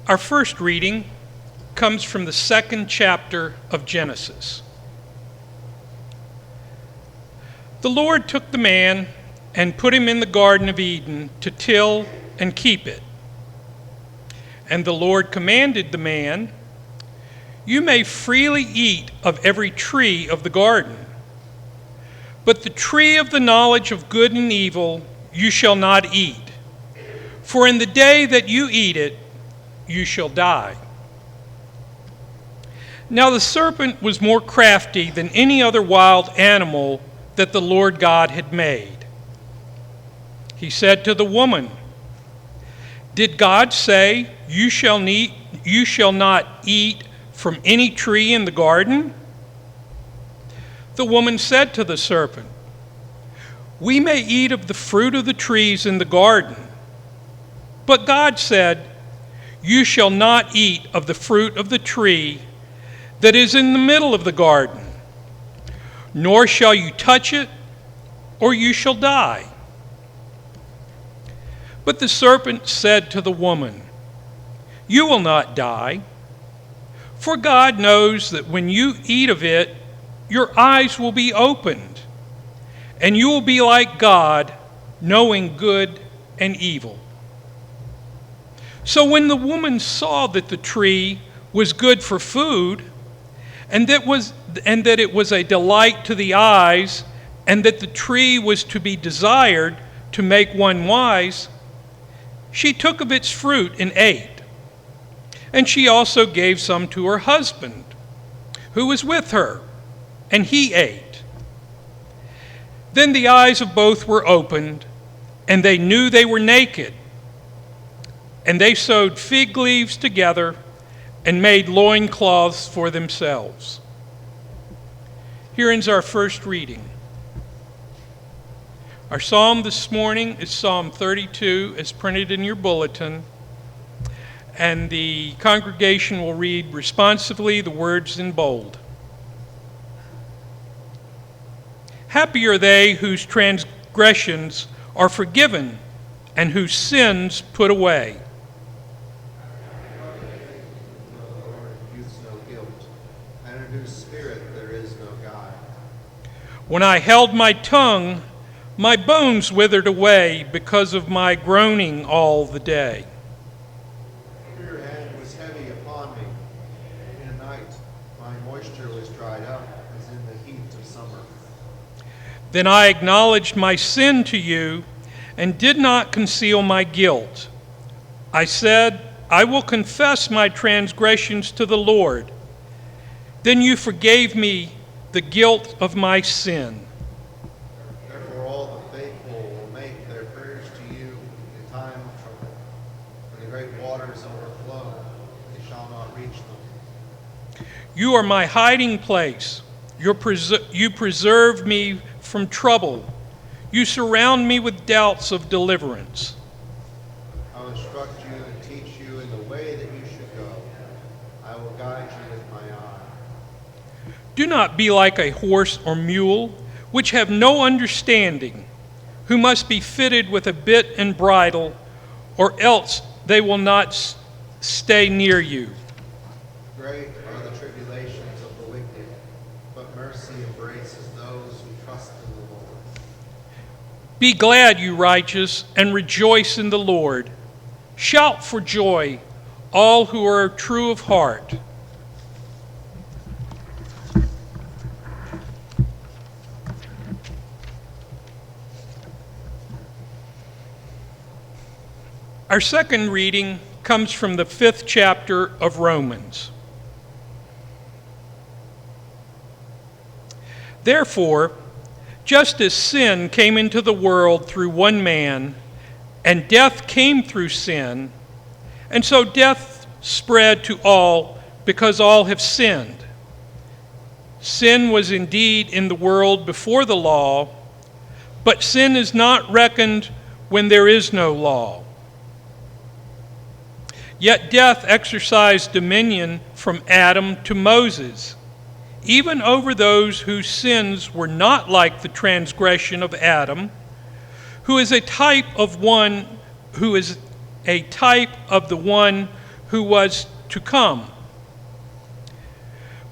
Our first reading comes from the second chapter of Genesis. The Lord took the man and put him in the Garden of Eden to till and keep it. And the Lord commanded the man, "You may freely eat of every tree of the garden, but the tree of the knowledge of good and evil you shall not eat, for in the day that you eat it, you shall die." Now the serpent was more crafty than any other wild animal that the Lord God had made. He said to the woman, "Did God say, you shall not eat from any tree in the garden?" The woman said to the serpent, "We may eat of the fruit of the trees in the garden. But God said, you shall not eat of the fruit of the tree that is in the middle of the garden, nor shall you touch it, or you shall die." But the serpent said to the woman, "You will not die, for God knows that when you eat of it, your eyes will be opened, and you will be like God, knowing good and evil." So when the woman saw that the tree was good for food, and that it was a delight to the eyes, and that the tree was to be desired to make one wise, she took of its fruit and ate. And she also gave some to her husband, who was with her, and he ate. Then the eyes of both were opened, and they knew they were naked. And they sewed fig leaves together and made loincloths for themselves. Here ends our first reading. Our psalm this morning is Psalm 32, as printed in your bulletin, and the congregation will read responsively the words in bold. Happy are they whose transgressions are forgiven and whose sins put away. When I held my tongue, my bones withered away because of my groaning all the day. Your hand was heavy upon me. In the night, my moisture was dried up as in the heat of summer. Then I acknowledged my sin to you and did not conceal my guilt. I said, I will confess my transgressions to the Lord. Then you forgave me the guilt of my sin. Therefore all the faithful will make their prayers to you in time of trouble. When the great waters overflow, they shall not reach them. You are my hiding place. You preserve me from trouble. You surround me with doubts of deliverance. I will instruct you and teach you in the way that you should go. I will guide you with my eye. Do not be like a horse or mule, which have no understanding, who must be fitted with a bit and bridle, or else they will not stay near you. Great are the tribulations of the wicked, but mercy embraces those who trust in the Lord. Be glad, you righteous, and rejoice in the Lord. Shout for joy, all who are true of heart. Our second reading comes from the 5th chapter of Romans. Therefore, just as sin came into the world through one man, and death came through sin, and so death spread to all because all have sinned. Sin was indeed in the world before the law, but sin is not reckoned when there is no law. Yet death exercised dominion from Adam to Moses, even over those whose sins were not like the transgression of Adam, who is a type of the one who was to come.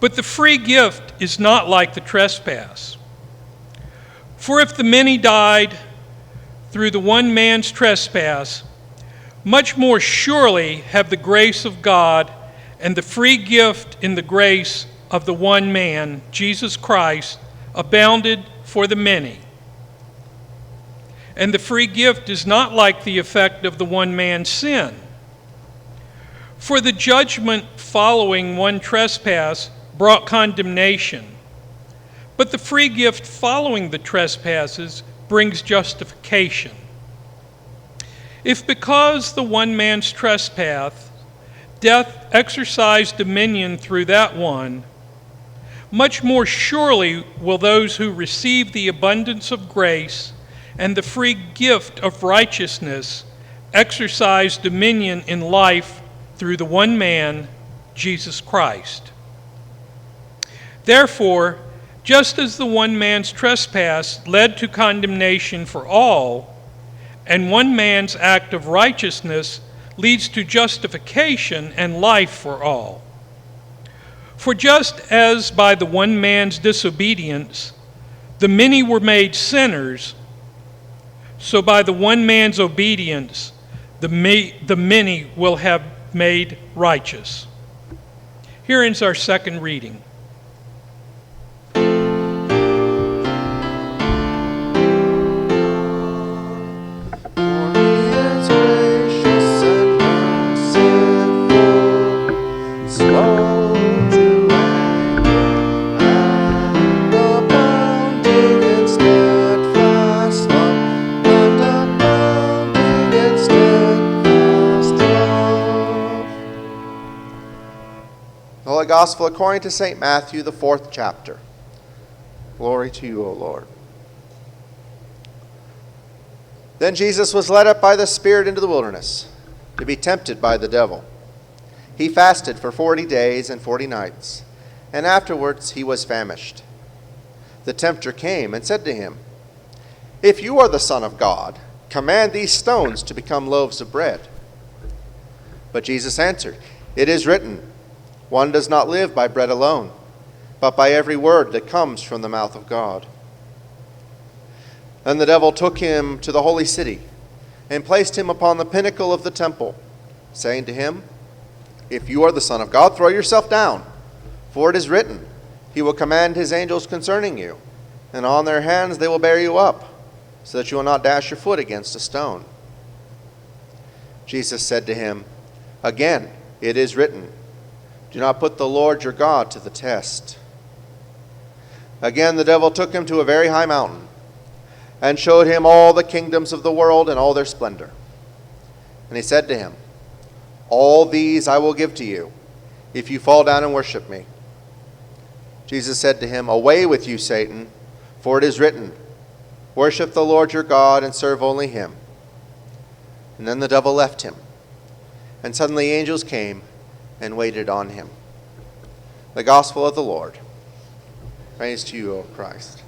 But the free gift is not like the trespass. For if the many died through the one man's trespass, much more surely have the grace of God and the free gift in the grace of the one man, Jesus Christ, abounded for the many. And the free gift is not like the effect of the one man's sin. For the judgment following one trespass brought condemnation, but the free gift following the trespasses brings justification. If because the one man's trespass, death exercised dominion through that one, much more surely will those who receive the abundance of grace and the free gift of righteousness exercise dominion in life through the one man, Jesus Christ. Therefore, just as the one man's trespass led to condemnation for all, and one man's act of righteousness leads to justification and life for all. For just as by the one man's disobedience the many were made sinners, so by the one man's obedience the many will have made righteous. Here ends our second reading. The Holy Gospel according to St. Matthew, the 4th chapter. Glory to you, O Lord. Then Jesus was led up by the Spirit into the wilderness to be tempted by the devil. He fasted for 40 days and 40 nights, and afterwards he was famished. The tempter came and said to him, "If you are the Son of God, command these stones to become loaves of bread." But Jesus answered, "It is written, one does not live by bread alone, but by every word that comes from the mouth of God." Then the devil took him to the holy city and placed him upon the pinnacle of the temple, saying to him, "If you are the Son of God, throw yourself down, for it is written, He will command His angels concerning you, and on their hands they will bear you up, so that you will not dash your foot against a stone." Jesus said to him, "Again, it is written, do not put the Lord your God to the test." Again the devil took him to a very high mountain and showed him all the kingdoms of the world and all their splendor. And he said to him, "All these I will give to you, if you fall down and worship me." Jesus said to him, "Away with you, Satan, for it is written, worship the Lord your God and serve only him." And then the devil left him, and suddenly angels came and waited on him. The Gospel of the Lord. Praise to you, O Christ.